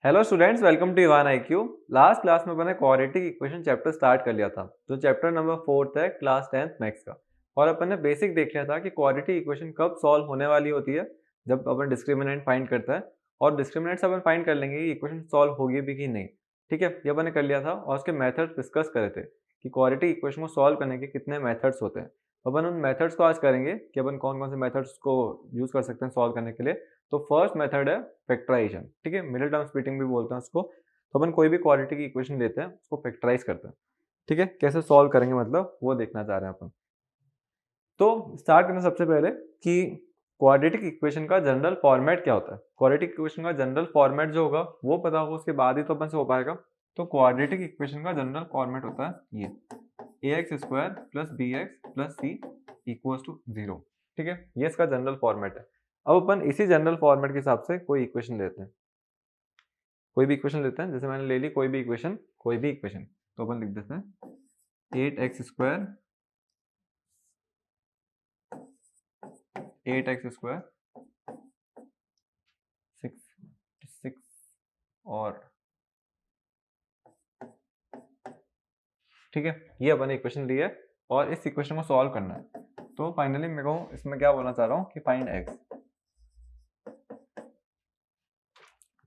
Hello students, welcome to Evan IQ. Last class में मैंने quadratic equation chapter start कर लिया था, जो चैप्टर नंबर 4 है क्लास 10th मैथ्स का। और अपन ने बेसिक देख लिया था कि क्वाड्रेटिक इक्वेशन कब सॉल्व होने वाली होती है, जब अपन डिस्क्रिमिनेंट फाइंड करता है। और डिस्क्रिमिनेंट से अपन फाइंड कर लेंगे कि इक्वेशन सॉल्व होगी भी कि नहीं। ठीक है, ये अपन ने कर लिया था और उसके मेथड्स डिस्कस करे थे कि क्वाड्रेटिक इक्वेशन को सॉल्व करने के कितने मेथड्स होते हैं। अपन उन मेथड्स को आज करेंगे कि अपन कौन कौन से मेथड्स को यूज कर सकते हैं सॉल्व करने के लिए। तो फर्स्ट मेथड है फैक्टराइजेशन। ठीक है, मिडिल टर्म स्प्लिटिंग भी बोलते हैं उसको। तो अपन कोई भी क्वाड्रेटिक इक्वेशन लेते हैं, उसको फैक्टराइज करते हैं। ठीक है, कैसे सॉल्व करेंगे मतलब वो देखना चाह रहे हैं अपन। तो स्टार्ट करना सबसे पहले कि क्वाड्रेटिक इक्वेशन का जनरल फॉर्मेट क्या होता है। क्वाड्रेटिक इक्वेशन का जनरल फॉर्मेट जो होगा वो पता होगा, उसके बाद ही तो अपन से हो पाएगा। तो क्वाड्रेटिक इक्वेशन का जनरल फॉर्मेट होता है ये ax² + bx + c = 0। ठीक है, ये इसका जनरल फॉर्मेट है। अब अपन इसी जनरल फॉर्मेट के हिसाब से कोई इक्वेशन लेते हैं। कोई भी इक्वेशन लेते हैं, जैसे मैंने ले ली कोई भी इक्वेशन। तो अपन लिख देते हैं 8x² 6 और ठीक है, ये अपन इक्वेशन ली है और इस इक्वेशन को सॉल्व करना है। तो फाइनली मैं कहूँ इसमें क्या बोलना चाह रहा हूँ कि फाइंड x।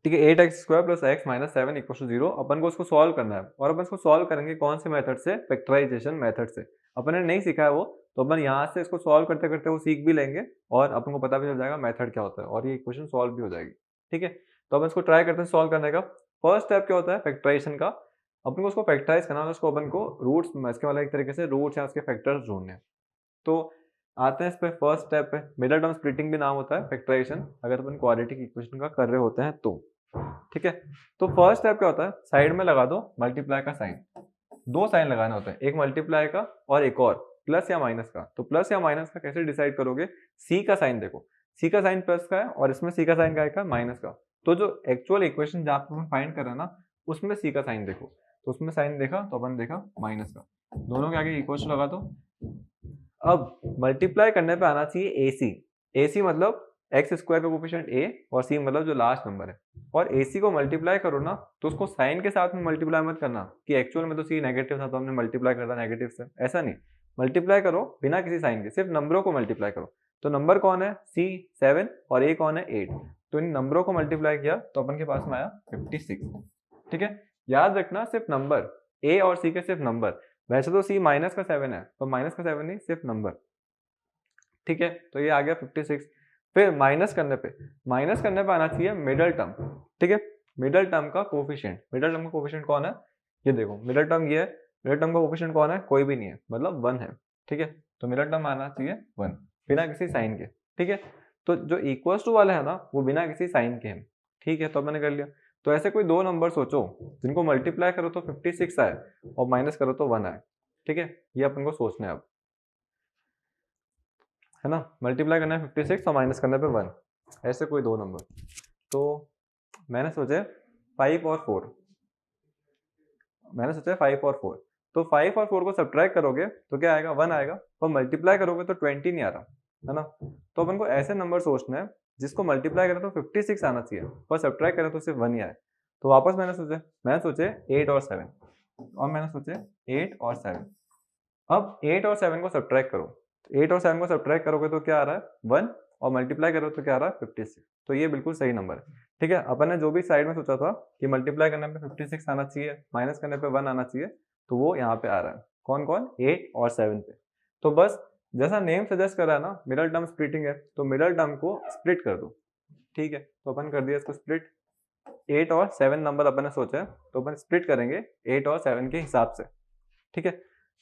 ठीक है, 8x² + x - 7 = 0। अपन को उसको सॉल्व करना है और अपन इसको सॉल्व करेंगे कौन से मेथड से? फैक्टराइजेशन मेथड से। अपन ने नहीं सीखा है वो, तो अपन यहाँ से इसको सॉल्व करते करते वो सीख भी लेंगे और अपन को पता भी चल जाएगा मेथड क्या होता है और ये इक्वेशन सॉल्व भी हो जाएगी। ठीक है, तो अपन इसको ट्राई करते हैं सॉल्व करने का। फर्स्ट स्टेप क्या होता है? फैक्टराइजेशन का। अपन को उसको फैक्टराइज करना है, उसको अपन को रूट्स, इसके मतलब एक तरीके से रूट्स या उसके फैक्टर्स ढूंढने हैं। तो आते हैं इस पे। फर्स्ट स्टेप पे मिडिल टर्म स्प्लिटिंग भी नाम होता है फैक्टराइजेशन, अगर अपन क्वाड्रेटिक इक्वेशन का कर रहे होते हैं तो। ठीक है, तो फर्स्ट स्टेप क्या होता है? साइड में लगा दो मल्टीप्लाई का साइन। दो साइन लगाना होता है, एक मल्टीप्लाई का और एक और प्लस या माइनस का। तो प्लस या माइनस का कैसे डिसाइड करोगे? सी का साइन देखो, सी का साइन प्लस का है और इसमें सी का साइन का है माइनस का। तो जो एक्चुअल इक्वेशन जहां पर फाइंड कर रहे हैं ना, उसमें सी का साइन देखो। तो उसमें साइन देखा तो अपन देखा माइनस का, दोनों के आगे इक्वल लगा दो। अब मल्टीप्लाई करने पे आना चाहिए ए सी। ए सी मतलब x² का कोफिशिएंट a और c मतलब जो लास्ट नंबर है। और ac को मल्टीप्लाई करो ना, तो उसको साइन के साथ में मल्टीप्लाई मत करना कि एक्चुअल में तो c नेगेटिव था तो हमने मल्टीप्लाई कर दिया नेगेटिव से, ऐसा नहीं। मल्टीप्लाई करो बिना किसी साइन के, सिर्फ नंबरों को मल्टीप्लाई करो। तो नंबर कौन है? c 7 और a कौन है? 8। तो इन नंबरों को मल्टीप्लाई किया तो अपन के पास में आया 56। ठीक है, याद रखना सिर्फ नंबर, a और c के सिर्फ नंबर। वैसे तो c माइनस का 7 है, तो माइनस का 7 नहीं, सिर्फ नंबर। ठीक है, तो ये आ गया 56। फिर माइनस करने पे आना चाहिए मिडल टर्म। ठीक है, मिडल टर्म का कोफिशिएंट। मिडल टर्म का कोफिशिएंट कौन है? ये देखो, मिडल टर्म ये है। मिडल टर्म का कोफिशिएंट कौन है? कोई भी नहीं है, मतलब 1 है। ठीक है, तो मिडल टर्म आना चाहिए 1 बिना किसी साइन के। ठीक है, तो जो इक्वल्स टू वाले है ना, वो बिना किसी साइन के है। ठीक है, तो मैंने कर लिया। तो ऐसे कोई दो नंबर सोचो जिनको मल्टीप्लाई करो तो 56 आए और माइनस करो तो 1 आए। ठीक है, ये अपन को सोचना है अब, है ना। मल्टीप्लाई करना है 56 और माइनस करने पे 1, ऐसे कोई दो नंबर। तो मैंने सोचे 5 और 4। तो 5 और 4 को सब्ट्रैक्ट करोगे तो क्या आएगा? 1 आएगा। और मल्टीप्लाई करोगे तो 20 नहीं आ रहा, है ना। तो अपन को ऐसे नंबर सोचना है जिसको मल्टीप्लाई करें तो 56 आना चाहिए और सब्ट्रैक्ट करें तो सिर्फ 1 ही आए। तो वापस मैंने सोचे 8 और 7, और मैंने सोचे 8 और 7। अब 8 और 7 को सब्ट्रैक्ट करो, 8 और 7 को सब्ट्रैक्ट करोगे तो क्या आ रहा है? 1। और मल्टीप्लाई करो तो क्या आ रहा है? 56। तो ये बिल्कुल सही नंबर है। ठीक है, अपन ने जो भी साइड में सोचा था कि मल्टीप्लाई करने पे 56 आना चाहिए, माइनस करने पे 1 आना चाहिए, तो वो यहाँ पे आ रहा है। कौन कौन? 8 और 7 पे। तो बस जैसा नेम सजेस्ट कर रहा है ना, मिडल टर्म स्प्लिटिंग है, तो मिडल टर्म को स्प्लिट कर दो। ठीक है, तो अपन कर दिया इसको स्प्लिट। 8 और 7 नंबर अपन ने सोचा है, तो अपन स्प्लिट करेंगे 8 और 7 के हिसाब से। ठीक है,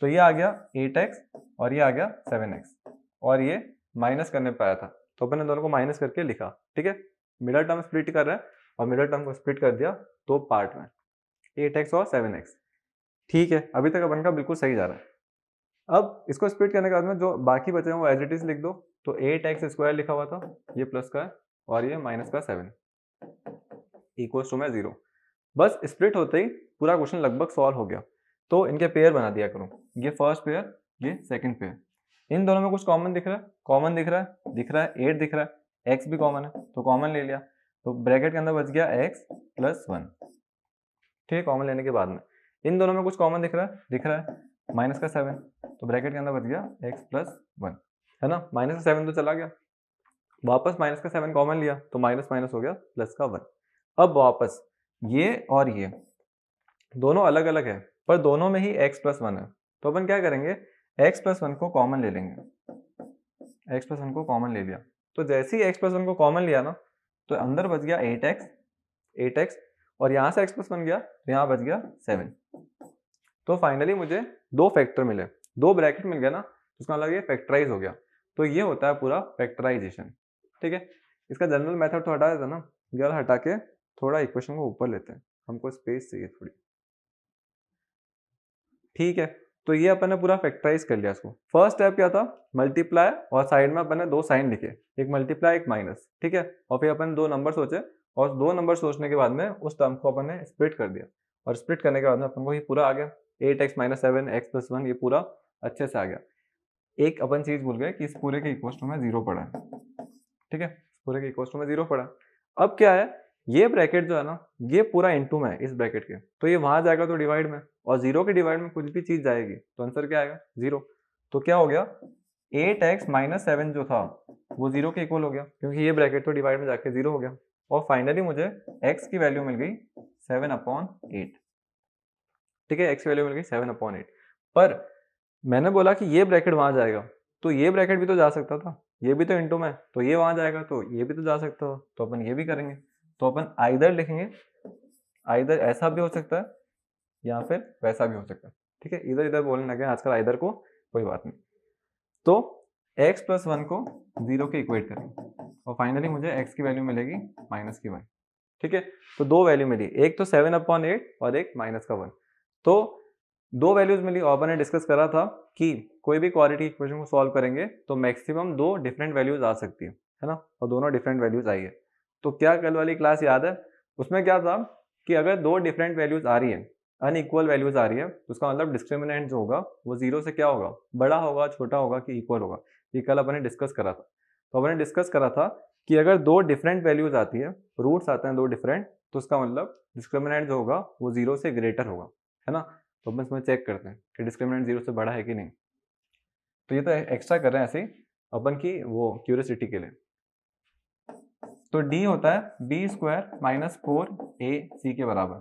तो ये आ गया 8x और ये आ गया 7x और ये माइनस करने पे आया था, तो अपन ने दोनों को माइनस करके लिखा। ठीक है, मिडल टर्म स्प्लिट कर रहे हैं और मिडल टर्म को स्प्लिट कर दिया दो पार्ट में, 8x और 7x। ठीक है, अभी तक अपन का बिल्कुल सही जा रहा है। अब इसको स्प्लिट करने के बाद में जो बाकी बचे हैं वो एज इट इज लिख दो। तो 8x² लिखा हुआ था, ये प्लस का है और ये माइनस का 7 इक्वल्स टू में 0। बस स्प्लिट होते ही पूरा क्वेश्चन लगभग सॉल्व हो गया। तो इनके पेयर बना दिया करो, ये फर्स्ट पेयर, ये सेकंड पेयर। इन दोनों में कुछ कॉमन दिख रहा है? 8 दिख रहा है, x भी कॉमन है तो कॉमन ले लिया। तो ब्रैकेट के अंदर बच गया x प्लस 1, ठीक है, कॉमन लेने के बाद में इन दोनों में कुछ कॉमन दिख रहा है माइनस का 7, तो ब्रैकेट के अंदर बच गया x प्लस 1, है ना, माइनस का 7 तो चला गया, वापस माइनस का 7 कॉमन लिया तो माइनस माइनस हो गया प्लस का 1। अब वापस ये और ये दोनों अलग अलग है पर दोनों में ही x प्लस 1 है, तो अपन क्या करेंगे, x प्लस 1 को कॉमन ले लेंगे, x प्लस 1 को कॉमन ले लिया, तो जैसे ही x प्लस 1 को कॉमन लिया ना तो अंदर बच गया 8x और यहाँ से x प्लस 1 गया तो यहाँ बच गया 7। तो फाइनली मुझे दो फैक्टर मिले, दो ब्रैकेट मिल गया ना, उसका मतलब ये फैक्टराइज हो गया। तो ये होता है पूरा फैक्टराइजेशन, ठीक है। इसका जनरल मेथड तो हटा देता ना, ये हटा के थोड़ा इक्वेशन को ऊपर लेते हैं, हमको स्पेस चाहिए थोड़ी, ठीक है। तो ये अपन ने पूरा फैक्टराइज कर लिया इसको। फर्स्ट स्टेप क्या था, मल्टीप्लाई, और साइड में अपन ने दो साइन लिखे, एक मल्टीप्लाई एक माइनस, ठीक है। और फिर अपन दो नंबर सोचे और दो नंबर सोचने के बाद में उस टर्म को अपन ने स्प्लिट कर दिया, और स्प्लिट करने के बाद में अपन को ये पूरा आ गया 8x माइनस 7 x प्लस 1, ये पूरा अच्छे से आ गया। एक अपन चीज भूल गए कि इस पूरे के इक्वल टू में 0 पड़ा है, ठीक है, इस पूरे के इक्वल टू में 0 पड़ा। अब क्या है, ये ब्रैकेट जो है ना ये पूरा इनटू में है इस ब्रैकेट के, तो ये वहां जाएगा तो डिवाइड में, और 0 के डिवाइड में कुछ भी चीज जाएगी तो आंसर क्या आएगा 0। तो क्या हो गया 8x माइनस 7 जो था वो 0 के इक्वल हो गया, क्योंकि ये ब्रैकेट तो डिवाइड में जाके 0 हो गया। और फाइनली मुझे x की वैल्यू मिल गई 7/8, ठीक है, x की वैल्यू मिल गई 7/8। पर मैंने बोला कि ये ब्रैकेट वहां जाएगा, तो ये ब्रैकेट भी तो जा सकता था, ये भी तो इनटू में, तो ये वहां जाएगा तो ये भी तो जा सकता था, तो अपन ये भी करेंगे। तो अपन आइदर लिखेंगे, आइदर ऐसा भी हो सकता है या फिर वैसा भी हो सकता है, ठीक है, इधर इधर बोलने लगे आजकल आइदर को, कोई बात नहीं। तो x प्लस 1 को 0 के इक्वेट करेंगे और फाइनली मुझे x की वैल्यू मिलेगी माइनस की 1, ठीक है। तो दो वैल्यू मिली, एक तो 7/8 और एक माइनस का 1। तो दो वैल्यूज मिली और अपन ने डिस्कस करा था कि कोई भी क्वाड्रेटिक इक्वेशन को सॉल्व करेंगे तो मैक्सिमम दो डिफरेंट वैल्यूज आ सकती है ना, और दोनों डिफरेंट वैल्यूज आई है। तो क्या कल वाली क्लास याद है, उसमें क्या था कि अगर दो डिफरेंट वैल्यूज आ रही है, अनइक्वल वैल्यूज आ रही है, तो उसका मतलब डिस्क्रिमिनेंट जो होगा वो 0 से क्या होगा, बड़ा होगा, छोटा होगा कि इक्वल होगा। ये कल अपन ने डिस्कस करा था। तो अपन ने डिस्कस करा था कि अगर दो डिफरेंट वैल्यूज आती है, रूट्स आते हैं दो डिफरेंट, तो उसका मतलब डिस्क्रिमिनेंट जो होगा वो 0 से ग्रेटर होगा, है ना। तो अपन इसमें चेक करते हैं कि डिस्क्रिमिनेंट 0 से बड़ा है कि नहीं। तो ये तो एक्स्ट्रा कर रहे हैं ऐसे ही अपन की वो क्यूरियोसिटी के लिए। तो d होता है b स्क्वायर माइनस 4ac के बराबर,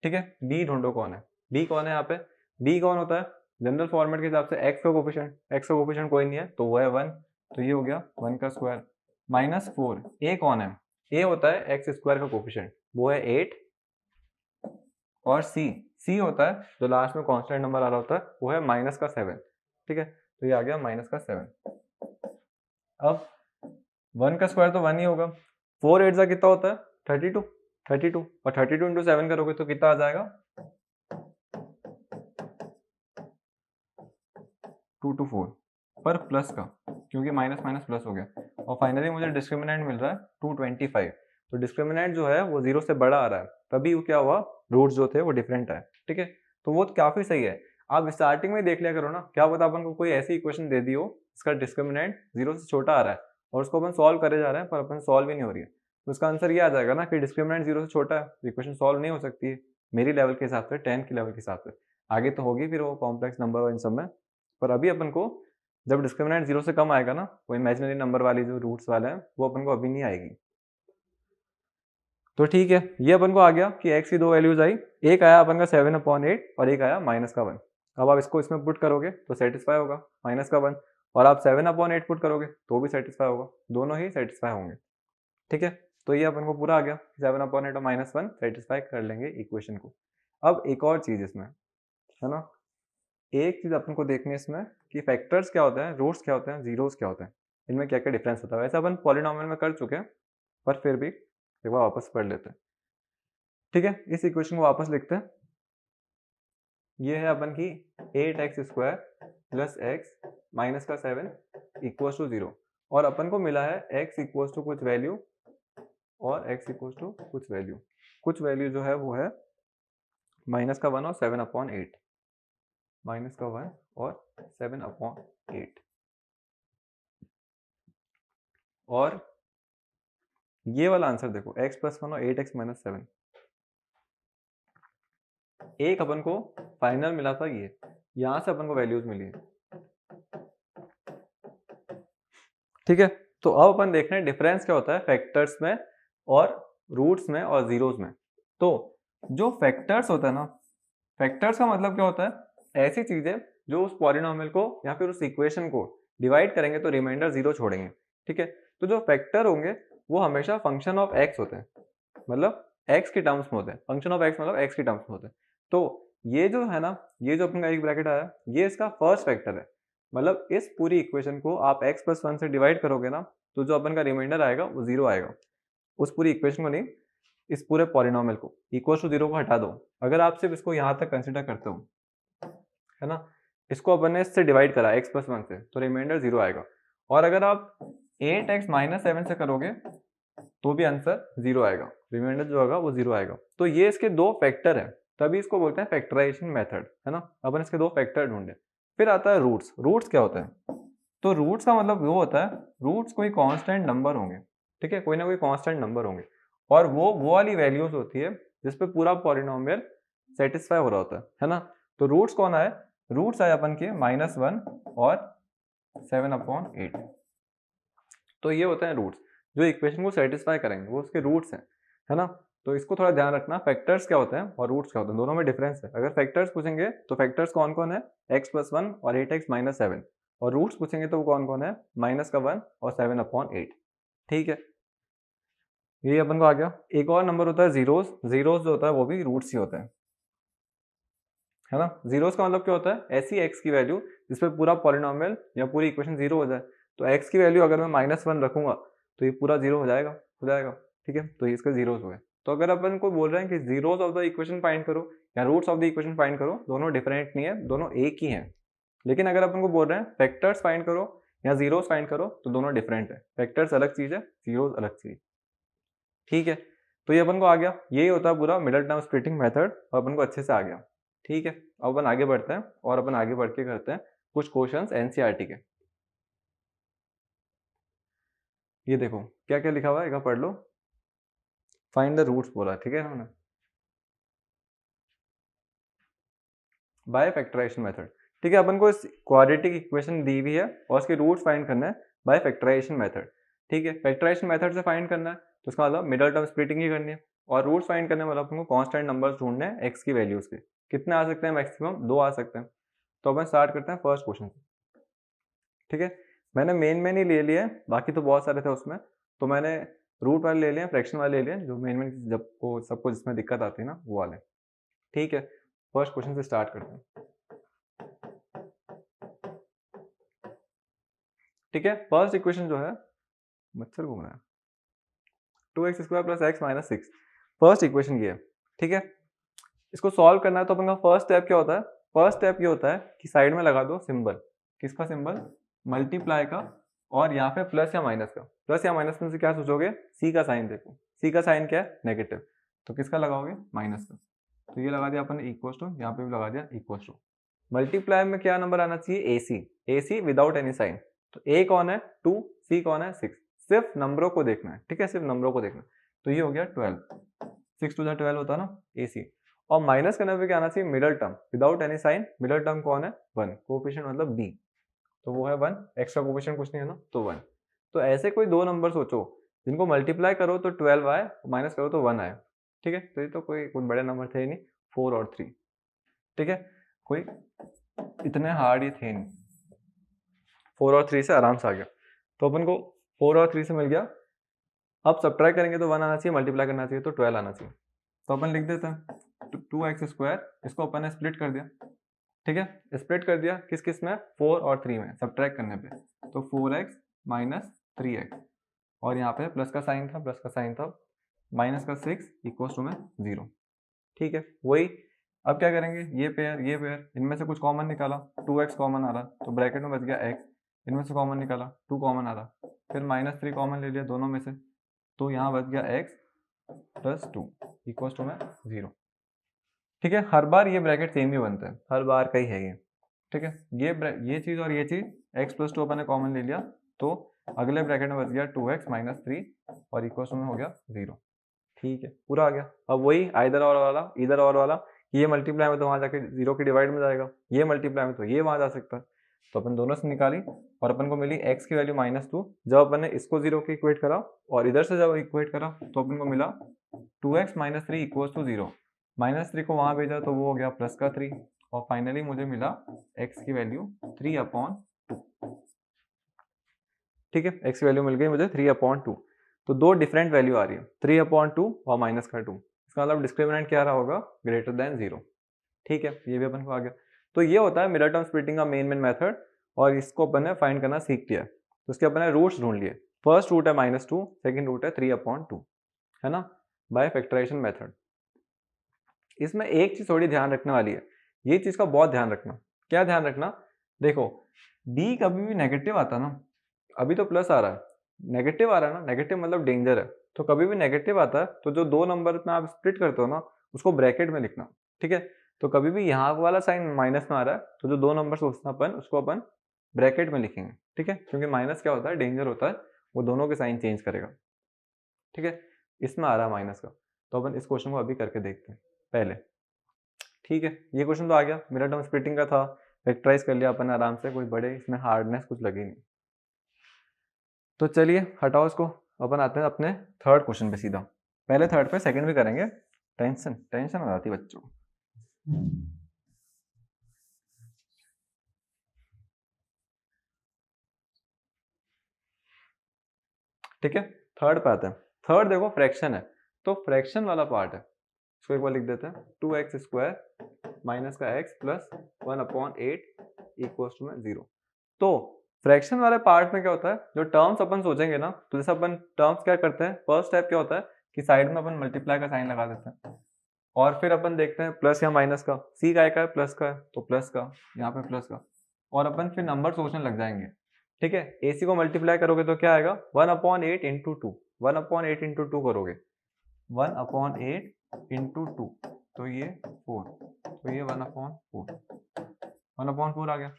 ठीक है। d ढूंढो कौन है, d कौन है यहाँ पे, d कौन होता है जनरल फॉर्मेट के हिसाब से x का कोफिशिएंट, x का कोफिशिएंट कोई नहीं है तो वो है 1, तो ये हो गया 1 का स्क्वायर माइनस 4। a कौन है, a होता है x स्क्वायर का कोफिशिएंट, वो है 8, और c होता है जो लास्ट में कांस्टेंट नंबर आ रहा होता है, वो है माइनस का 7, ठीक है। तो ये आ गया माइनस का 7। अब 1 का स्क्वायर तो 1 ही होगा, 4 8 का कितना होता है 32, और 32 इंटू 7 करोगे तो कितना आ जाएगा 2 to 4, पर प्लस का, क्योंकि माइनस माइनस प्लस हो गया। और फाइनली मुझे डिस्क्रिमिनेंट मिल रहा है 225, तो डिस्क्रिमिनेंट जो है वो 0 से बड़ा आ रहा है, तभी वो क्या हुआ, रूट्स जो थे वो डिफरेंट है, ठीक है। तो वो काफी सही है, आप स्टार्टिंग में देख लिया करो ना, क्या पता अपन को कोई ऐसी इक्वेशन दे दी हो इसका डिस्क्रिमिनेंट 0 से छोटा आ रहा है और उसको अपन सॉल्व करे जा रहे हैं पर अपन सॉल्व ही नहीं हो रही है, तो उसका आंसर ये आ जाएगा ना कि डिस्क्रिमिनेंट 0 से छोटा है, इक्वेशन सॉल्व नहीं हो सकती है मेरी लेवल के हिसाब से, 10 की लेवल के हिसाब से। आगे तो होगी फिर वो कॉम्प्लेक्स नंबर और इन सब में, पर अभी अपन को जब डिस्क्रिमिनेंट 0 से कम आएगा ना, वो इमेजिनरी नंबर वाली जो रूट्स वाले हैं वो अपन को अभी नहीं आएगी। तो ठीक है, ये अपन को आ गया कि x की दो वैल्यूज आई, एक आया अपन का 7/8 और एक आया माइनस का 1। अब आप इसको इसमें पुट करोगे तो सेटिस्फाई होगा माइनस का 1, और आप 7/8 पुट करोगे तो भी सेटिस्फाई होगा, दोनों ही सेटिस्फाई होंगे, ठीक है। तो ये अपन को पूरा आ गया 7/8 और माइनस 1 सेटिस्फाई कर लेंगे इक्वेशन को। अब एक और चीज इसमें, है ना, एक चीज अपन को देखनी है इसमें कि फैक्टर्स क्या होते हैं, रूट्स क्या होते हैं, जीरोस क्या होते हैं, इनमें क्या क्या डिफरेंस होता है। वैसे अपन पॉलिनॉमियल में कर चुके हैं पर फिर भी एक बार वापस पढ़ लेते हैं, ठीक है। इस इक्वेशन को वापस लिखते हैं, ये है अपन की 8x square plus x minus का 7 इक्वल्स टू 0, और अपन को मिला है x इक्वल्स टू कुछ वैल्यू और x इक्वल्स टू कुछ वैल्यू, कुछ वैल्यू जो है वो है माइनस का 1 और 7/8, माइनस का 1 और 7/8, और ये वाला आंसर देखो x प्लस 1 और 8x माइनस 7, एक अपन को फाइनल मिला था ये, यहां से अपन को वैल्यूज मिली है, ठीक है। तो अब अपन देख रहे हैं डिफरेंस क्या होता है फैक्टर्स में और रूट्स में और जीरोस में। तो जो फैक्टर्स होता है ना, फैक्टर्स का मतलब क्या होता है, ऐसी चीजें जो उस पॉलिनोमियल को या फिर उस इक्वेशन को डिवाइड करेंगे तो रिमाइंडर जीरो छोड़ेंगे, ठीक है। तो जो फैक्टर होंगे वो हमेशा फंक्शन ऑफ एक्स होते हैं, मतलब एक्स के टर्म्स में होते हैं, फंक्शन ऑफ एक्स मतलब एक्स के टर्म्स में होते हैं। तो ये जो है ना, ये जो अपना एक ब्रैकेट आया, ये इसका फर्स्ट फैक्टर है, मतलब इस पूरी इक्वेशन को आप x प्लस 1 से डिवाइड करोगे ना, तो जो अपन का रिमाइंडर आएगा वो जीरो आएगा, उस पूरी इक्वेशन को नहीं, इस पूरे पॉलिनोमियल को, इक्वल टू जीरो को हटा दो। अगर आप सिर्फ इसको यहाँ तक कंसिडर करते हो, है ना, इसको अपन ने इससे डिवाइड करा x प्लस 1 से, तो रिमाइंडर जीरो आएगा। और अगर आप 8x माइनस 7 से करोगे तो भी आंसर जीरो आएगा, रिमाइंडर जो होगा वो जीरो आएगा। तो ये इसके दो फैक्टर है, तभी इसको बोलते हैं फैक्टराइजेशन मेथड, है ना। अपन इसके दो फैक्टर ढूंढे। फिर आता है रूट्स। रूट्स क्या होता है, तो रूट्स का मतलब वो होता है, रूट्स कोई कांस्टेंट नंबर होंगे, ठीक है, कोई ना कोई कांस्टेंट नंबर होंगे, और वो वाली वैल्यूज होती है जिसपे पूरा पॉलिनोमियल सेटिस्फाई हो रहा होता है ना। तो रूट्स कौन आए, रूट्स आए अपन के -1 और 7/8। तो ये होते हैं रूट्स जो इक्वेशन को सेटिस्फाई करेंगे, वो उसके रूट्स हैं, है ना। तो इसको थोड़ा ध्यान रखना, फैक्टर्स क्या होते हैं और रूट्स क्या होते हैं, दोनों में डिफरेंस है। अगर फैक्टर्स पूछेंगे तो फैक्टर्स कौन कौन है, x प्लस 1 और 8x माइनस 7, और रूट्स पूछेंगे तो वो कौन कौन है, माइनस का 1 और 7/8, ठीक है। ये अपन को आ गया। एक और नंबर होता है जीरोस। जीरोस जो होता है वो भी रूट्स ही होते हैं, है ना। जीरोस का मतलब क्या होता है, ऐसी x की वैल्यू जिसपे पूरा पॉलिनोमियल या पूरी इक्वेशन जीरो हो जाए। तो x की वैल्यू अगर मैं -1 रखूंगा तो ये पूरा जीरो हो जाएगा, ठीक है। तो इसके जीरोस हुए। तो अगर अपन को बोल रहे हैं कि zeros of the equation find करो या roots of the equation find करो, दोनों डिफरेंट नहीं है, दोनों एक ही है। लेकिन अगर अपन को बोल रहे हैं फैक्टर्स फाइंड करो या जीरोस फाइंड करो, तो दोनों डिफरेंट है, फैक्टर्स अलग चीज है, जीरोस अलग चीज, ठीक है। तो ये अपन को आ गया, यही होता है पूरा मिडल टर्म स्प्लिटिंग मेथड, और अपन को अच्छे से आ गया, ठीक है। अब अपन आगे बढ़ते हैं और अपन आगे बढ़ के करते हैं कुछ क्वेश्चंस एनसीईआरटी के। ये देखो क्या क्या लिखा हुआ है, एक बार पढ़ लो। फाइंड द रूट्स बोला, ठीक है उन्होंने, बाय फैक्टराइजेशन मेथड, ठीक है। अपन को इस क्वाड्रेटिक इक्वेशन दी हुई है और उसके रूट्स फाइंड करना है बाय फैक्टराइजेशन मेथड, ठीक है। फैक्टराइजेशन मेथड से फाइंड करना है तो उसका मतलब मिडल टर्म स्प्लिटिंग ही करनी है, और रूट्स फाइंड करने मतलब अपन को कांस्टेंट नंबर्स ढूंढने हैं एक्स की वैल्यूज के। कितने आ सकते हैं, मैक्सिमम 2 आ सकते हैं। तो अपन स्टार्ट करते हैं फर्स्ट क्वेश्चन से, ठीक है। मैंने मेन ही ले लिए, बाकी तो बहुत सारे थे उसमें, तो मैंने रूट वाले ले लिए, फ्रैक्शन वाले ले लिए, जो मेन जब को सबको जिसमें दिक्कत आती है ना वो वाले, ठीक है। फर्स्ट क्वेश्चन से स्टार्ट करते हैं, ठीक है। फर्स्ट इक्वेशन जो है, मच्छर घूम रहा है, 2x² plus x minus 6, first equation ये है, ठीक है। इसको सॉल्व करना है तो अपन का फर्स्ट स्टेप क्या होता है, फर्स्ट स्टेप ये होता है कि साइड में लगा दो सिंबल, किसका सिंबल, मल्टीप्लाई का, और यहाँ पे प्लस या माइनस का। प्लस या माइनस में से क्या सोचोगे, सी का साइन देखो, सी का साइन क्या है, नेगेटिव, तो किसका लगाओगे, माइनस का। तो ये लगा दिया अपन ने इक्वल टू, यहाँ पे भी लगा दिया इक्वल टू। मल्टीप्लाई में क्या नंबर आना चाहिए, ए सी विदाउट एनी साइन। तो ए कौन है 2, सी कौन है 6, सिर्फ नंबरों को देखना है, ठीक है, सिर्फ नंबरों को देखना है। तो ये हो गया 12, 6 टू 12 होता है ना, ए सी। और माइनस करने पे क्या आना चाहिए, middle term without any sign, middle term कौन है 1, कोएफिशिएंट मतलब बी, तो वो है 1, एक्स्ट्रा कोएफिशिएंट कुछ नहीं है ना, तो 1। तो ऐसे कोई दो नंबर सोचो जिनको मल्टीप्लाई करो तो 12 आए, माइनस करो तो 1 आए, ठीक है। तो ये तो कोई बड़े नंबर थे ही नहीं, 4 और 3, ठीक है, कोई इतने हार्ड ही थे नहीं, 4 और 3 से आराम से आ गया। तो अपन को 4 और 3 से मिल गया। अब सब्ट्रैक्ट करेंगे तो 1 आना चाहिए, मल्टीप्लाई करना चाहिए तो 12 आना चाहिए। तो अपन लिख देते हैं 2x², इसको अपन ने स्प्लिट कर दिया, ठीक है। स्प्लिट कर दिया किस किस में, 4 और 3 में, सब्ट्रैक्ट करने पे। तो 4x माइनस 3x, और यहाँ पे प्लस का साइन था, प्लस का साइन था, माइनस का 6 इक्वल्स टू में 0, ठीक है। वही अब क्या करेंगे, ये पेयर, इनमें से कुछ कॉमन निकाला, 2x कॉमन आ रहा तो ब्रैकेट में बच गया x, इनमें से कॉमन निकाला 2 कॉमन आ रहा, फिर -3 कॉमन ले लिया दोनों में से, तो यहाँ बच गया x प्लस 2 इक्वल्स टू में 0, ठीक है। हर बार ये ब्रैकेट सेम ही बनता है, हर बार का ही है ये, ठीक है। ये चीज़ और ये चीज़ x प्लस 2 अपन ने कॉमन ले लिया, तो अगले ब्रैकेट में बच गया 2x माइनस 3 और इक्वल टू में हो गया 0। ठीक है, पूरा आ गया। अब वही इधर और वाला, ये मल्टीप्लाई में तो वहां जाके 0 के डिवाइड में जाएगा, ये मल्टीप्लाई में तो ये वहां जा सकता है। तो अपन दोनों से निकाली और अपन को मिली x की वैल्यू -2। जब अपन ने इसको 0 के इक्वेट करा और इधर से जब इक्वेट करा तो अपन को मिला 2x माइनस 3 इक्वल टू 0। -3 को वहां भेजा तो वो हो गया प्लस का 3 और फाइनली मुझे मिला x की वैल्यू 3/2। ठीक है, x की वैल्यू मिल गई मुझे 3/2। तो दो डिफरेंट वैल्यू आ रही है, 3/2 और माइनस का 2। इसका मतलब डिस्क्रिमिनेंट क्या रहा होगा, ग्रेटर देन 0। ठीक है, ये भी अपन को आ गया। तो ये होता है मिडल टर्म स्प्लिटिंग का मेन मेथड और इसको अपन ने फाइंड करना सीख लिया। तो उसके अपन ने रूट्स ढूंढ लिए। फर्स्ट रूट है -2, सेकंड रूट है 3/2, है ना, बाय फैक्टराइजेशन मेथड। इसमें एक चीज थोड़ी ध्यान रखने वाली है, ये चीज का बहुत ध्यान रखना। क्या ध्यान रखना, देखो b कभी भी नेगेटिव आता ना, अभी तो प्लस आ रहा है, नेगेटिव आ रहा है ना, नेगेटिव मतलब डेंजर है। तो कभी भी नेगेटिव आता है तो जो दो नंबर में आप स्प्लिट करते हो ना, उसको ब्रैकेट में लिखना। ठीक है, तो कभी भी यहाँ वाला साइन माइनस में आ रहा है तो जो दो नंबर सोचना अपन, उसको अपन ब्रैकेट में लिखेंगे। ठीक है, क्योंकि माइनस क्या होता है, डेंजर होता है, वो दोनों के साइन चेंज करेगा। ठीक है, इसमें आ रहा है माइनस का, तो अपन इस क्वेश्चन को अभी करके देखते हैं पहले। ठीक है, ये क्वेश्चन तो आ गया, मिडल टर्म स्प्लिटिंग का था, फैक्टराइज कर लिया अपन आराम से, कोई बड़े इसमें हार्डनेस कुछ लगी नहीं। तो चलिए हटाओ इसको, अपन आते हैं अपने थर्ड क्वेश्चन पे सीधा। पहले थर्ड पे, सेकंड भी करेंगे, टेंशन हो जाती है बच्चों को। ठीक है, थर्ड पे आते हैं। थर्ड देखो फ्रैक्शन है, तो फ्रैक्शन वाला पार्ट है, इसको एक बार लिख देते हैं। 2x² माइनस का x प्लस 1/8 इक्वल्स टू में 0। तो फ्रैक्शन वाले पार्ट में क्या होता है, जो टर्म्स अपन सोचेंगे ना, तो जैसे अपन टर्म्स क्या करते हैं, फर्स्ट स्टेप क्या होता है कि साइड में अपन मल्टीप्लाई का साइन लगा देते हैं और फिर अपन देखते हैं प्लस या माइनस का, सी का है प्लस का है तो प्लस का, यहाँ पे प्लस का, और अपन फिर नंबर सोचने लग जाएंगे। ठीक है, AC को मल्टीप्लाई करोगे तो क्या आएगा, 1/8 इंटू 2, 1/8 इंटू 2 करोगे, 1/8 इंटू 2, तो ये 4, तो ये 1/4 आ गया।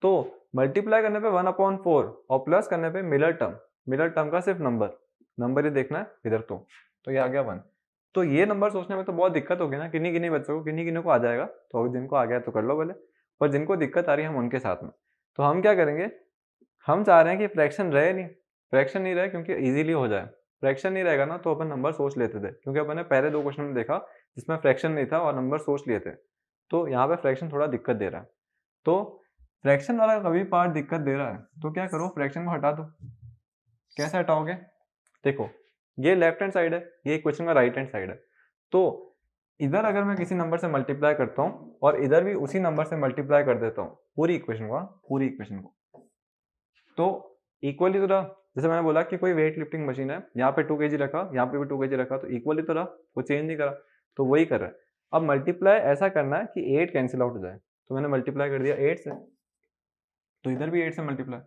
तो मल्टीप्लाई करने पे 1/4 और प्लस करने पे मिलर टर्म का सिर्फ नंबर ही देखना है इधर, तो ये आ गया 1। तो ये नंबर सोचने में तो बहुत दिक्कत होगी ना, किन्हीं बच्चों को, किन्हीं को आ जाएगा, तो जिनको आ गया तो कर लो भले, पर जिनको दिक्कत आ रही है हम उनके साथ में। तो हम क्या करेंगे, हम चाह रहे हैं कि फ्रैक्शन रहे नहीं, फ्रैक्शन नहीं रहे क्योंकि इजीली हो जाए। फ्रैक्शन नहीं रहेगा ना तो अपन नंबर सोच लेते थे, क्योंकि अपन ने पहले दो क्वेश्चन में देखा जिसमें फ्रैक्शन नहीं था और नंबर सोच लिए थे। तो यहाँ पे फ्रैक्शन थोड़ा दिक्कत दे रहा है, तो फ्रैक्शन वाला कभी पार्ट दिक्कत दे रहा है तो क्या करो, फ्रैक्शन को हटा दो। कैसे हटाओगे, देखो ये लेफ्ट हैंड साइड है, ये इक्वेशन का राइट हैंड साइड है। तो इधर अगर मैं किसी नंबर से मल्टीप्लाई करता हूँ और इधर भी उसी नंबर से मल्टीप्लाई कर देता हूँ पूरी इक्वेशन को, तो इक्वली तो रहा। जैसे मैंने बोला कि कोई वेट लिफ्टिंग मशीन है, यहाँ पे 2 kg रखा, यहाँ पे भी 2 kg रखा, तो इक्वली तो रहा, वो चेंज नहीं करा, तो वही कर रहा है। अब मल्टीप्लाई ऐसा करना है कि 8 कैंसिल आउट हो जाए, तो मैंने मल्टीप्लाई कर दिया 8 से, तो इधर भी 8 से मल्टीप्लाई।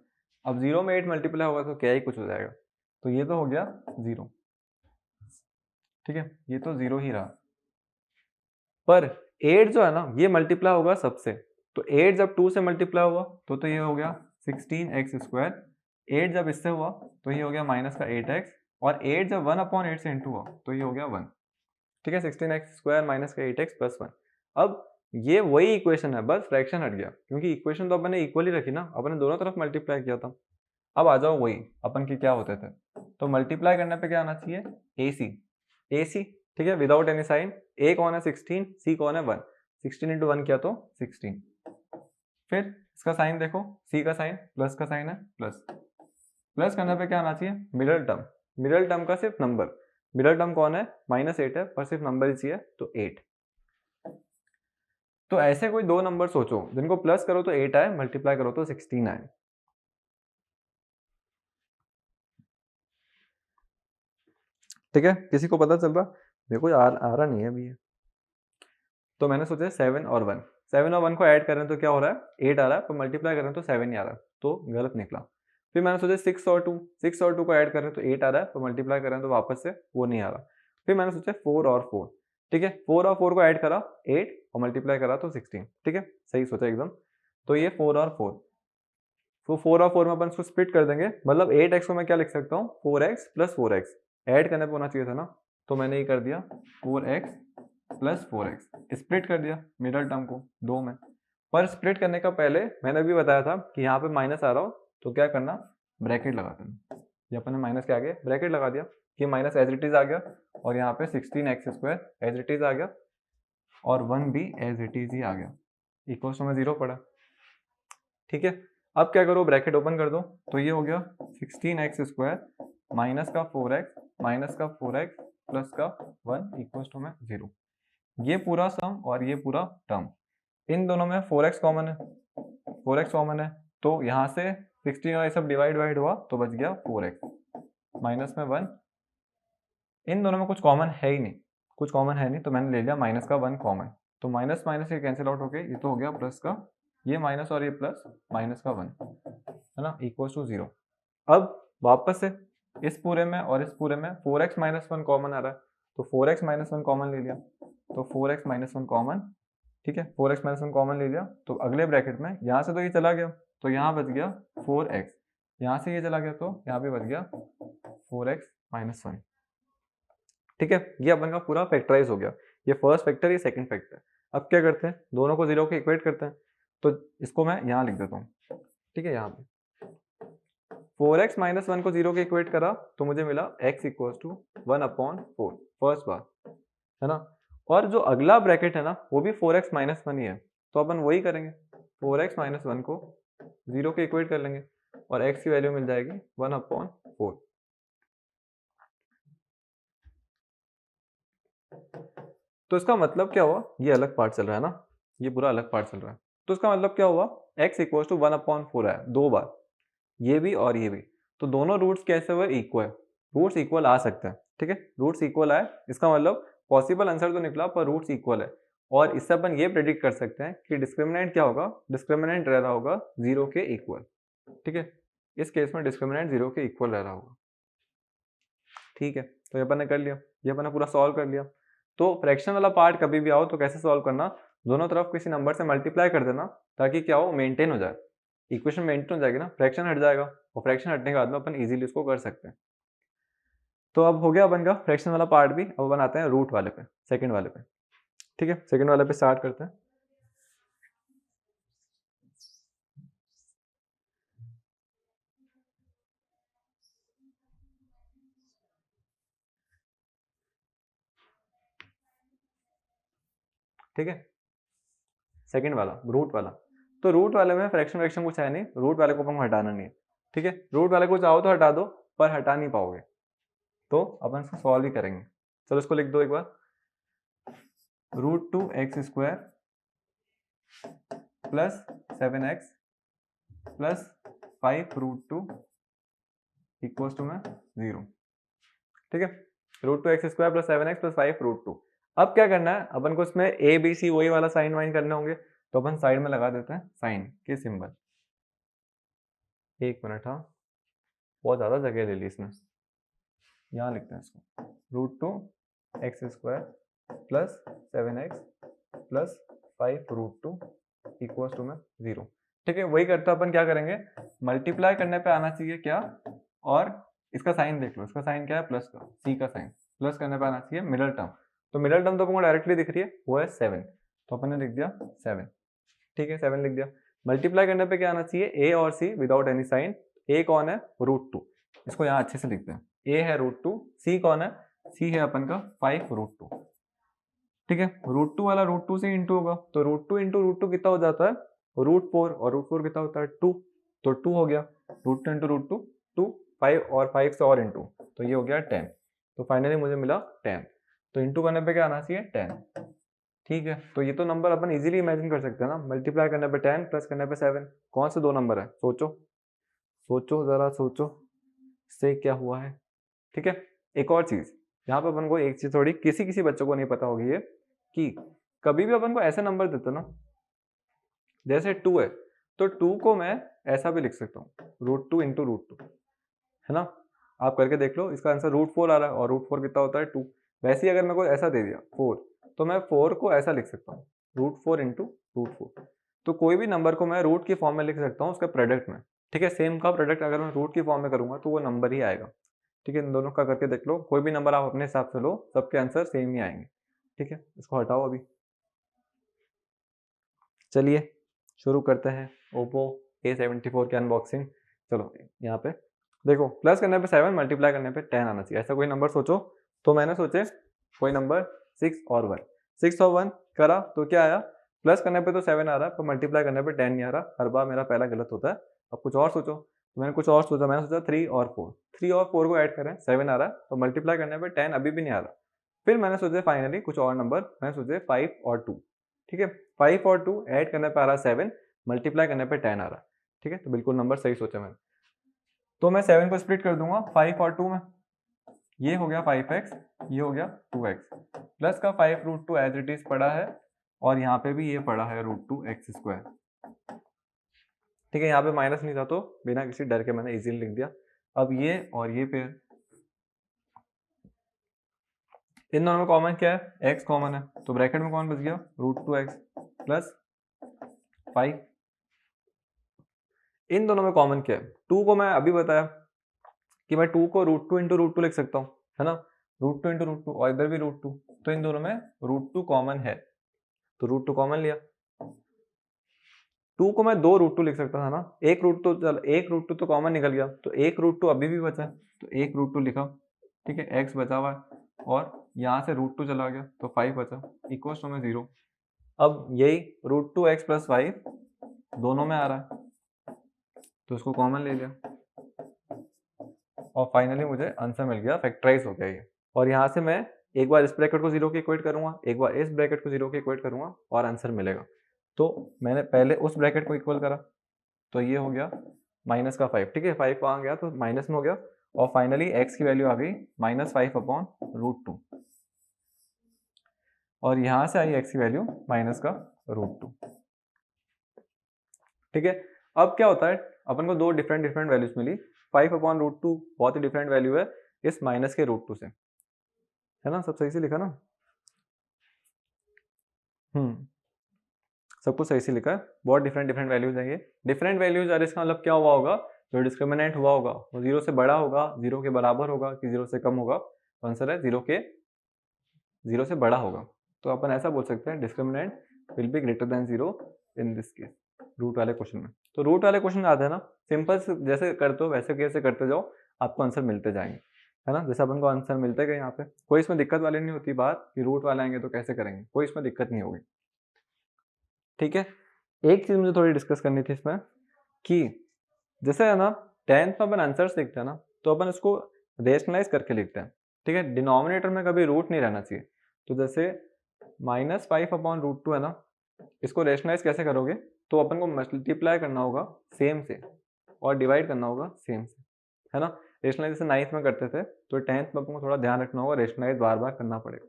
अब 0 में 8 मल्टीप्लाई होगा तो क्या ही कुछ हो जाएगा, तो ये तो हो गया 0। ठीक है, ये तो 0 ही रहा, पर 8 जो है ना ये मल्टीप्लाई होगा सबसे, तो 8 जब 2 से मल्टीप्लाई हुआ तो ये हो गया 16x²। 8 जब इससे हुआ तो ये हो गया माइनस का 8x, और 8 जब 1/8 से इंटू हुआ तो ये हो गया 1। ठीक है, 16x² माइनस का 8x प्लस 1। अब ये वही इक्वेशन है, बस फ्रैक्शन हट गया, क्योंकि इक्वेशन तो अपन ने इक्वली रखी ना, अपन ने दोनों तरफ मल्टीप्लाई किया था। अब आ जाओ वही अपन के क्या होते थे, तो मल्टीप्लाई करने पे क्या आना चाहिए, AC। ठीक है, विदाउट एनी साइन। A कौन है 16, C कौन है 1, 16 इंटू 1 किया तो 16। फिर इसका साइन देखो, C का साइन प्लस का साइन है, प्लस करने पे क्या आना चाहिए, मिडल टर्म का सिर्फ नंबर, मिडल टर्म कौन है, -8 है, पर सिर्फ नंबर ही चाहिए तो 8। तो ऐसे कोई दो नंबर सोचो जिनको प्लस करो तो 8 आए, मल्टीप्लाई करो तो 16 आए। ठीक है, किसी को पता चल रहा, मेरे को आ रहा नहीं है अभी ये। तो मैंने सोचा 7 और 1 को ऐड कर रहे हैं तो क्या हो रहा है, 8 आ रहा है, पर मल्टीप्लाई कर रहे हैं तो 7 ही आ रहा है, तो गलत निकला। फिर मैंने सोचा 6 और 2 को ऐड कर रहे हैं तो 8 आ रहा है, तो मल्टीप्लाई कर रहे हैं तो वापस से वो नहीं आ रहा। फिर मैंने सोचा 4 और 4। ठीक है, 4 और 4 को ऐड करा 8 और मल्टीप्लाई करा तो 16। ठीक है, सही सोचा एकदम। तो ये 4 और 4, तो 4 और 4 में अपन इसको स्प्लिट कर देंगे, मतलब 8x को मैं क्या लिख सकता हूँ 4x प्लस 4x, ऐड करने पे होना चाहिए था ना, तो मैंने ये कर दिया 4x प्लस 4x, स्प्लिट कर दिया मिडल टर्म को 2 में। पर स्प्लिट करने का पहले मैंने भी बताया था कि यहाँ पे माइनस आ रहा हो तो क्या करना, ब्रैकेट लगा देना। ये अपन ने माइनस के आगे ब्रैकेट लगा दिया, ये माइनस एज इट इज आ गया, और यहाँ पे 16x square as it is आ गया, और 1 भी एज इट इज ही आ गया, इक्वल्स में 0 पड़ा। ठीक है, अब क्या करो, ब्रैकेट ओपन कर दो, तो ये हो गया 16x स्क्वायर माइनस का 4x माइनस का 4x प्लस का 1 इक्वल्स टू में 0। ये पूरा सम और ये पूरा टर्म, इन दोनों में 4x कॉमन है, 4x कॉमन है, तो यहाँ से 16 और ये सब डिवाइड हुआ तो बच गया 4x माइनस में 1। इन दोनों में कुछ कॉमन है ही नहीं, कुछ कॉमन है नहीं, तो मैंने ले लिया माइनस का 1 कॉमन, तो माइनस माइनस ये कैंसिल आउट हो गए, ये तो हो गया प्लस का, ये माइनस और ये प्लस, माइनस का 1 है ना, इक्वल्स टू 0। अब वापस से इस पूरे में और इस पूरे में 4x माइनस 1 कॉमन आ रहा है, तो 4x माइनस 1 कॉमन ले लिया, तो 4x माइनस 1 कॉमन, ठीक है, 4x माइनस 1 कॉमन ले लिया, तो अगले ब्रैकेट में यहाँ से तो ये चला गया, तो यहाँ बच गया 4x, यहाँ से ये चला गया तो यहाँ पे बच गया 4x माइनस 1। ठीक है, ये अपन का पूरा फैक्टराइज हो गया, ये फर्स्ट फैक्टर, ये सेकंड फैक्टर। अब क्या करते हैं, दोनों को 0 के इक्वेट करते हैं, तो इसको मैं यहाँ लिख देता हूँ। ठीक है, यहाँ पे 4x माइनस 1 को 0 के इक्वेट करा तो मुझे मिला x इक्वल्स टू 1/4 फर्स्ट बार, है ना। और जो अगला ब्रैकेट है ना वो भी 4x माइनस 1 ही है, तो अपन वही करेंगे, 4x माइनस 1 को 0 के इक्वेट कर लेंगे और x की वैल्यू मिल जाएगी 1/4। तो इसका मतलब क्या हुआ, ये अलग पार्ट चल रहा है ना, ये पूरा अलग पार्ट चल रहा है, तो इसका मतलब क्या हुआ, x इक्वल्स टू 1/4 है 2 बार, ये भी और ये भी, तो दोनों रूट्स कैसे हुए, इक्वल, रूट्स इक्वल आ सकते हैं। ठीक है, रूट्स इक्वल आए, इसका मतलब पॉसिबल आंसर तो निकला पर रूट्स इक्वल है, और इससे अपन ये प्रेडिक्ट कर सकते हैं कि डिस्क्रिमिनेंट क्या होगा, डिस्क्रिमिनेंट रह रहा होगा 0 के इक्वल। ठीक है, इस केस में डिस्क्रिमिनेंट 0 के इक्वल रह रहा होगा। ठीक है, तो ये अपन ने कर लिया, ये अपन ने पूरा सॉल्व कर लिया। तो फ्रैक्शन वाला पार्ट कभी भी आओ तो कैसे सॉल्व करना, दोनों तरफ किसी नंबर से मल्टीप्लाई कर देना, ताकि क्या हो, मेंटेन हो जाए, इक्वेशन मेंटेन हो जाएगी ना, फ्रैक्शन हट जाएगा, और फ्रैक्शन हटने के बाद में अपन इजीली उसको कर सकते हैं। तो अब हो गया अपन का फ्रैक्शन वाला पार्ट भी, अब अपन आते हैं रूट वाले पे, सेकंड वाले पे। ठीक है, सेकंड वाले पे स्टार्ट करते हैं। ठीक है, सेकंड वाला रूट वाला, तो रूट वाले में फ्रैक्शन फ्रैक्शन कुछ है नहीं, रूट वाले को अपन को हटाना नहीं है। ठीक है, रूट वाले को चाहो तो हटा दो, पर हटा नहीं पाओगे, तो अपन इसको सॉल्व ही करेंगे। चलो इसको लिख दो एक बार, √2x² plus 7x plus 5√2 equals to में 0। ठीक है, √2x² प्लस 7x प्लस 5√2। अब क्या करना है, अपन को इसमें ए बी सी वही वाला साइन वाइन करने होंगे, तो अपन साइड में लगा देते हैं साइन के सिंबल। एक मिनट, हाँ बहुत ज़्यादा जगह ले ली इसने, यहाँ लिखते हैं इसको, √2x² plus 7x plus 5√2 equals to में 0। ठीक है, वही करते अपन क्या करेंगे, मल्टीप्लाई करने पे आना चाहिए क्या, और इसका साइन देख लो, इसका साइन क्या है, प्लस का, सी का साइन, प्लस करने पे आना चाहिए मिडल टर्म, तो मिडल टर्म तो अपन को डायरेक्टली दिख रही है, वो है 7, तो अपन ने लिख दिया 7। ठीक है, 7 लिख दिया। मल्टीप्लाई करने पे क्या आना चाहिए, ए और सी विदाउट एनी साइन, ए कौन है, √2, इसको यहाँ अच्छे से लिखते हैं, ए है √2, सी कौन है, सी है अपन का 5√2। ठीक है, √2 वाला √2 से इंटू होगा, तो √2 इंटू √2 कितना हो जाता है, √4, और √4 कितना होता है 2, तो 2 हो गया, √2 इंटू √2 2, 5 और 5 से और इंटू, तो ये हो गया 10, तो फाइनली मुझे मिला 10, तो इंटू करने पे क्या आना चाहिए 10। ठीक है, तो ये तो नंबर अपन इजीली इमेजिन कर सकते हैं ना, मल्टीप्लाई करने पे 10 प्लस करने पे 7, कौन से दो नंबर है, सोचो सोचो जरा सोचो, से क्या हुआ है। ठीक है, एक और चीज यहाँ पे अपन को एक चीज थोड़ी किसी किसी बच्चों को नहीं पता होगी ये, कि कभी भी अपन को ऐसे नंबर देते ना, जैसे 2 है, तो 2 को मैं ऐसा भी लिख सकता हूँ, √2 इंटू √2, है ना, आप करके देख लो, इसका आंसर √4 आ रहा है, और √4 कितना होता है 2। वैसे ही अगर मेरे को ऐसा दे दिया 4, तो मैं 4 को ऐसा लिख सकता हूँ, √4 इंटू √4, तो कोई भी नंबर को मैं रूट की फॉर्म में लिख सकता हूँ उसके प्रोडक्ट में, ठीक है, सेम का प्रोडक्ट अगर मैं रूट की फॉर्म में करूंगा तो वो नंबर ही आएगा। ठीक है, इन दोनों का करके देख लो, कोई भी नंबर आप अपने हिसाब से लो, सबके आंसर सेम ही आएंगे। ठीक है, इसको हटाओ अभी। चलिए शुरू करते हैं ओप्पो A74 की अनबॉक्सिंग। चलो यहाँ पे देखो, प्लस करने पे 7, मल्टीप्लाई करने पे 10 आना चाहिए, ऐसा कोई नंबर सोचो। तो मैंने सोचे कोई नंबर 6 और 1, 6 और 1 करा तो क्या आया, प्लस करने पे तो 7 आ रहा है पर मल्टीप्लाई करने पे 10 नहीं आ रहा। हर बार मेरा पहला गलत होता है। अब कुछ और सोचो, तो मैंने कुछ और सोचा, मैंने सोचा 3 और 4, 3 और 4 को ऐड करें 7 आ रहा है, तो मल्टीप्लाई करने पे 10 अभी भी नहीं आ रहा। फिर मैंने सोचा फाइनली कुछ और नंबर, मैंने सोचे 5 और 2। ठीक है, 5 और 2 ऐड करने पे आ रहा 7, मल्टीप्लाई करने पे 10 आ रहा। ठीक है, तो बिल्कुल नंबर सही सोचा मैंने। तो मैं 7 को स्प्लिट कर दूंगा 5 और 2 में, ये हो गया 5x, ये हो गया 2x, प्लस का 5√2 एज इट इज पड़ा है, और यहाँ पे भी ये पड़ा है √2x²। ठीक है, यहाँ पे माइनस नहीं था तो बिना किसी डर के मैंने इजीली लिख दिया। अब ये और ये पेयर, इन दोनों में कॉमन क्या है, x कॉमन है, तो ब्रैकेट में कौन बच गया, √2x प्लस 5। इन दोनों में कॉमन क्या है, 2 को मैं अभी बताया कि मैं 2 को √2 इंटू √2 लिख सकता हूँ, है ना, √2 इंटू √2, और इधर भी √2, तो इन दोनों में √2 कॉमन है, तो √2 कॉमन लिया। 2 को मैं 2 √2 लिख सकता था ना, एक रूट तो चल, एक √2 तो कॉमन निकल गया, तो एक √2 अभी भी बचा है, तो एक √2 लिखा। ठीक है, x बचा हुआ है, और यहाँ से √2 चला गया तो 5 बचा, इक्वल्स टू में 0। अब यही √2x प्लस 5 दोनों में आ रहा है, तो इसको कॉमन ले लिया, और फाइनली मुझे आंसर मिल गया, फैक्टराइज हो गया ये। और यहाँ से मैं एक बार इस ब्रैकेट को 0 के इक्वेट करूंगा, एक बार इस ब्रैकेट को 0 के इक्वेट करूंगा, और आंसर मिलेगा। तो मैंने पहले उस ब्रैकेट को इक्वल करा, तो ये हो गया माइनस का 5। ठीक है, 5 वहाँ गया तो माइनस में हो गया, और फाइनली x की वैल्यू आ गई -5/√2, और यहाँ से आई x की वैल्यू माइनस का √2। ठीक है, अब क्या होता है, अपन को दो डिफरेंट वैल्यूज मिली, 5/√2 बहुत ही डिफरेंट वैल्यू है इस माइनस के √2 से, है ना, सब सही से लिखा ना, सब कुछ सही से लिखा है, बहुत डिफरेंट वैल्यूज हैं ये, डिफरेंट वैल्यूज। और इसका मतलब क्या हुआ होगा, जो डिस्क्रिमिनेंट हुआ होगा वो 0 से बड़ा होगा, 0 के बराबर होगा, कि 0 से कम होगा, तो आंसर है 0 से बड़ा होगा। तो अपन ऐसा बोल सकते हैं, discriminant will be greater than 0 in this case, root वाले क्वेश्चन में। तो रूट वाले क्वेश्चन आते हैं ना, सिंपल जैसे करते हो वैसे कैसे करते जाओ, आपको आंसर मिलते जाएंगे, है ना, जैसे अपन को आंसर मिलते गए यहाँ पे, कोई इसमें दिक्कत वाली नहीं होती बात कि रूट वाले आएंगे तो कैसे करेंगे, कोई इसमें दिक्कत नहीं होगी। ठीक है, एक चीज मुझे थोड़ी डिस्कस करनी थी इसमें, कि जैसे है ना 10th में अपन आंसर्स लिखते हैं ना, तो अपन इसको रेशनलाइज करके लिखते हैं। ठीक है, डिनोमिनेटर में कभी रूट नहीं रहना चाहिए। तो जैसे -5/√2 है ना, इसको रेशनलाइज कैसे करोगे, तो अपन को मल्टीप्लाई करना होगा सेम से, और डिवाइड करना होगा सेम से, है ना। रेशनलाइज जैसे 9th में करते थे, तो 10th में अपन को थोड़ा ध्यान रखना होगा, रेशनलाइज बार बार करना पड़ेगा।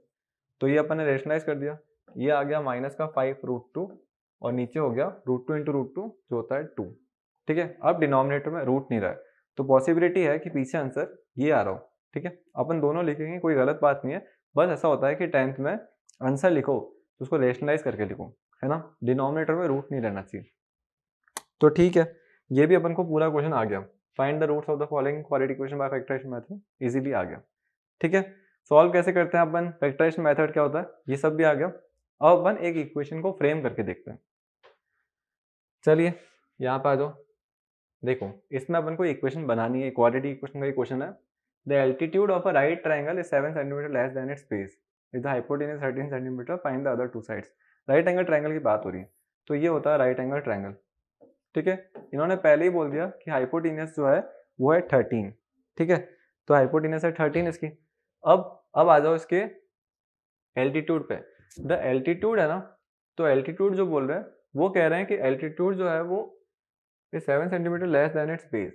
तो ये अपन ने रेशनलाइज कर दिया, ये आ गया -5/√2, और नीचे हो गया √2 इंटू √2 जो होता है 2। ठीक है, अब डिनोमिनेटर में रूट नहीं रहा है, तो पॉसिबिलिटी है कि पीछे आंसर ये आ रहा हो। ठीक है, अपन दोनों लिखेंगे, कोई गलत बात नहीं है, बस ऐसा होता है कि 10th में आंसर लिखो तो उसको रेशनलाइज करके लिखो, है ना, डिनोमिनेटर में रूट नहीं रहना चाहिए। तो ठीक है, ये भी अपन को पूरा क्वेश्चन आ गया, find the roots of the following quadratic equation by factorisation method, easily आ गया। ठीक है, सॉल्व कैसे करते हैं अपन, फैक्टराइजेशन मेथड क्या होता है, ये सब भी आ गया। अब अपन एक इक्वेशन को फ्रेम करके देखते हैं। चलिए यहाँ पे आ जाओ, देखो इसमें अपन को इक्वेशन बनानी है, क्वाड्रेटिक इक्वेशन का इक्वेशन है, the altitude of a right triangle is 7 centimetre less than it's base, if the hypotenuse 13 centimetre, find the other two sides. Right angle triangle की बात हो रही है, तो ये होता है राइट एंगल ट्रायंगल। ठीक है, इन्होंने पहले ही बोल दिया कि हाइपोटेन्यूज जो है वो है 13। ठीक है, तो हाइपोटेन्यूज है 13 इसकी। अब आ जाओ इसके एल्टीट्यूड पे, द एल्टीट्यूड है ना, तो एल्टीट्यूड जो बोल रहे हैं वो कह रहे हैं कि एल्टीट्यूड जो है वो 7 centimetre less than it's base.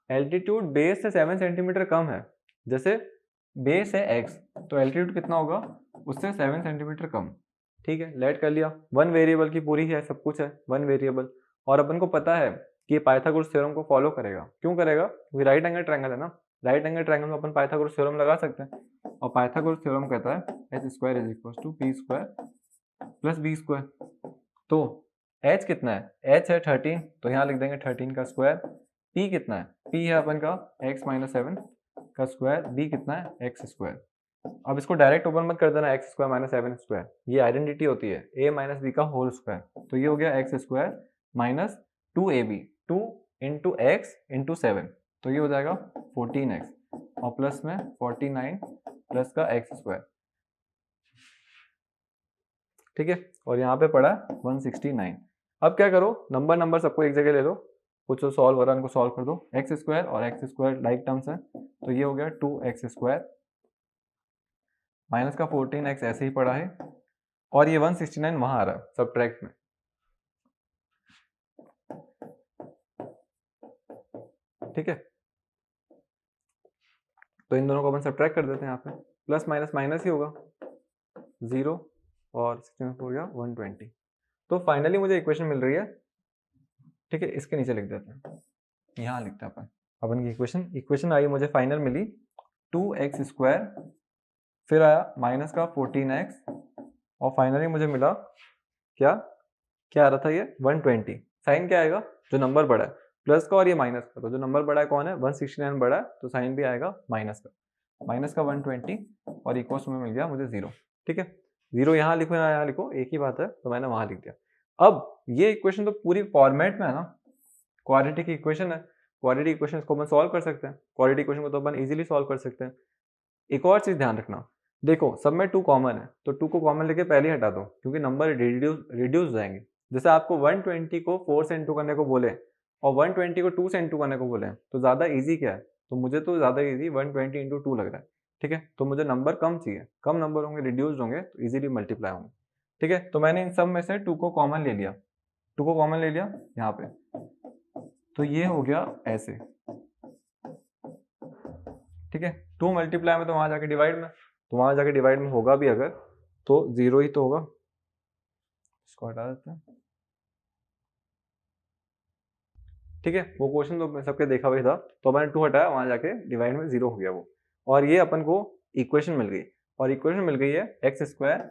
Altitude base से 7 सेंटीमीटर कम है, जैसे बेस है x, तो एल्टीट्यूड कितना होगा, उससे 7 सेंटीमीटर कम। ठीक है, लेट कर लिया, वन वेरिएबल की पूरी है, सब कुछ है वन वेरिएबल, और अपन को पता है कि पाइथागोरस थ्योरम को फॉलो करेगा। क्यों करेगा, क्योंकि राइट एंगल ट्रायंगल है ना, राइट एंगल ट्रायंगल में अपन पाइथागोरस थ्योरम लगा सकते हैं, और पाइथागोरस थ्योरम कहता है h² = p² + b²। तो h कितना है, h है 13, तो यहाँ लिख देंगे 13 का स्क्वायर। p कितना है, p है अपन का x माइनस 7 का स्क्वायर। b कितना है, x स्क्वायर। अब इसको डायरेक्ट ओपन मत कर देना, एक्स स्क्वायर माइनस 7 स्क्वायर, ये आइडेंटिटी होती है a माइनस बी का होल स्क्वायर। तो ये हो गया x square minus 2ab, 2 into x into 7, तो ये हो जाएगा 14x और प्लस में 49 प्लस का एक्स स्क्वायर। ठीक है, और यहाँ पे पड़ा 169। अब क्या करो, नंबर नंबर सबको एक जगह ले लो, कुछ तो सॉल्व हो रहा है उनको सॉल्व कर दो। एक्स स्क्वायर और एक्स स्क्वायर लाइक टर्म्स है, तो ये हो गया 2x स्क्वायर माइनस का 14x ऐसे ही पड़ा है, और ये 169 वहां आ रहा है सब्ट्रैक्ट में। ठीक है, तो इन दोनों को अपन सब्ट्रैक्ट कर देते हैं, यहाँ पे प्लस माइनस माइनस ही होगा, 0 और 16 हो गया 120। तो फाइनली मुझे इक्वेशन मिल रही है। ठीक है, इसके नीचे लिख देते हैं, यहाँ लिखते हैं अपन की इक्वेशन आई मुझे फाइनल मिली 2x स्क्वायर, फिर आया माइनस का 14x, और फाइनली मुझे मिला क्या क्या आ रहा था, ये 120। साइन क्या आएगा, जो नंबर बड़ा है प्लस का और ये माइनस का, तो जो नंबर बड़ा है कौन है, 169 बड़ा है, तो साइन भी आएगा माइनस का 120, और इक्वल्स में मिल गया मुझे 0। ठीक है, 0 यहाँ लिखो या यहाँ लिखो एक ही बात है, तो मैंने वहां लिख दिया। अब ये इक्वेशन तो पूरी फॉर्मेट में है ना, क्वाड्रेटिक इक्वेशन है, क्वाड्रेटिक इक्वेशन को अपन सॉल्व कर सकते हैं, क्वाड्रेटिक इक्वेशन को तो अपन इजीली सॉल्व कर सकते हैं। एक और चीज ध्यान रखना, देखो सब में 2 कॉमन है, तो 2 को कॉमन लेके पहले हटा दो, क्योंकि नंबर रिड्यूस जाएंगे। जैसे आपको 120 को 4 से इंटू करने को बोले और 120 को 2 से इंटू करने को बोले, तो ज़्यादा इजी क्या है, तो मुझे तो ज़्यादा इजी 120 इंटू 2 लग रहा है। ठीक है, तो मुझे नंबर कम चाहिए, कम नंबर होंगे, रिड्यूस होंगे, तो इजीली मल्टीप्लाई होंगे। ठीक है, तो मैंने इन सब में से 2 को कॉमन ले लिया, 2 को कॉमन ले लिया यहाँ पे, तो ये हो गया ऐसे। ठीक है, 2 मल्टीप्लाई में तो वहां जाके डिवाइड में, तो वहां जाके डिवाइड में होगा भी अगर, तो 0 ही तो होगा। इसको हटा देते हैं। ठीक है, वो क्वेश्चन तो सबके देखा हुआ था, तो मैंने 2 हटाया, वहां जाके डिवाइड में 0 हो गया वो, और ये अपन को इक्वेशन मिल गई, और इक्वेशन मिल गई है एक्स स्क्वायर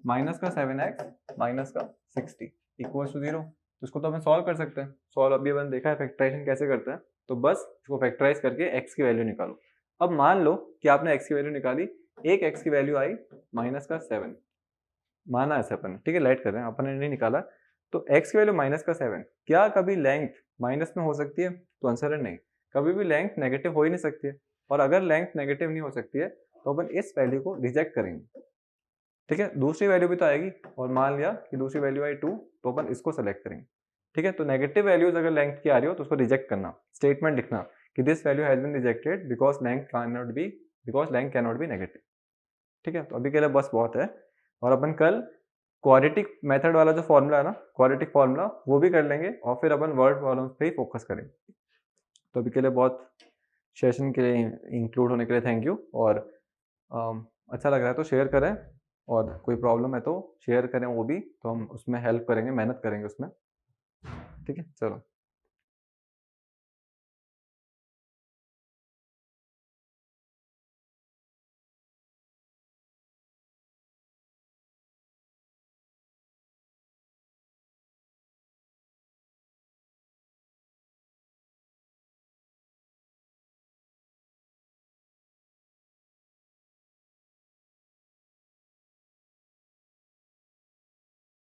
माइनस का 7x माइनस का 60 इक्वल टू 0। तो इसको तो अपन सॉल्व कर सकते हैं, सॉल्व अभी अपन देखा है फैक्टराइजेशन कैसे करते हैं, तो बस इसको फैक्टराइज करके x की वैल्यू निकालो। अब मान लो कि आपने x की वैल्यू निकाली, एक x की वैल्यू आई माइनस का 7, माना ऐसे अपन, ठीक है, लाइट कर रहे हैं, अपन ने नहीं निकाला, तो x की वैल्यू माइनस का 7, क्या कभी लेंथ माइनस में हो सकती है, तो आंसर है नहीं, कभी भी लेंथ नेगेटिव हो ही नहीं सकती है, और अगर लेंथ नेगेटिव नहीं हो सकती है तो अपन इस वैल्यू को रिजेक्ट करेंगे। ठीक है, दूसरी वैल्यू भी तो आएगी, और मान लिया कि दूसरी वैल्यू आई 2, तो अपन इसको सेलेक्ट करेंगे। ठीक है, तो नेगेटिव वैल्यूज अगर लेंथ की आ रही हो तो उसको रिजेक्ट करना, स्टेटमेंट लिखना कि this value has been rejected because length can not be negative. ठीक है, तो अभी के लिए बस बहुत है, और अपन कल क्वाड्रेटिक मेथड वाला जो फॉर्मूला है ना, क्वाड्रेटिक फॉर्मूला, वो भी कर लेंगे, और फिर अपन वर्ड प्रॉब्लम्स पे ही फोकस करेंगे। तो अभी के लिए बहुत, सेशन के लिए इंक्लूड होने के लिए थैंक यू, और अच्छा लग रहा है तो शेयर करें, और कोई प्रॉब्लम है तो शेयर करें वो भी, तो हम उसमें हेल्प करेंगे, मेहनत करेंगे उसमें। ठीक है, चलो।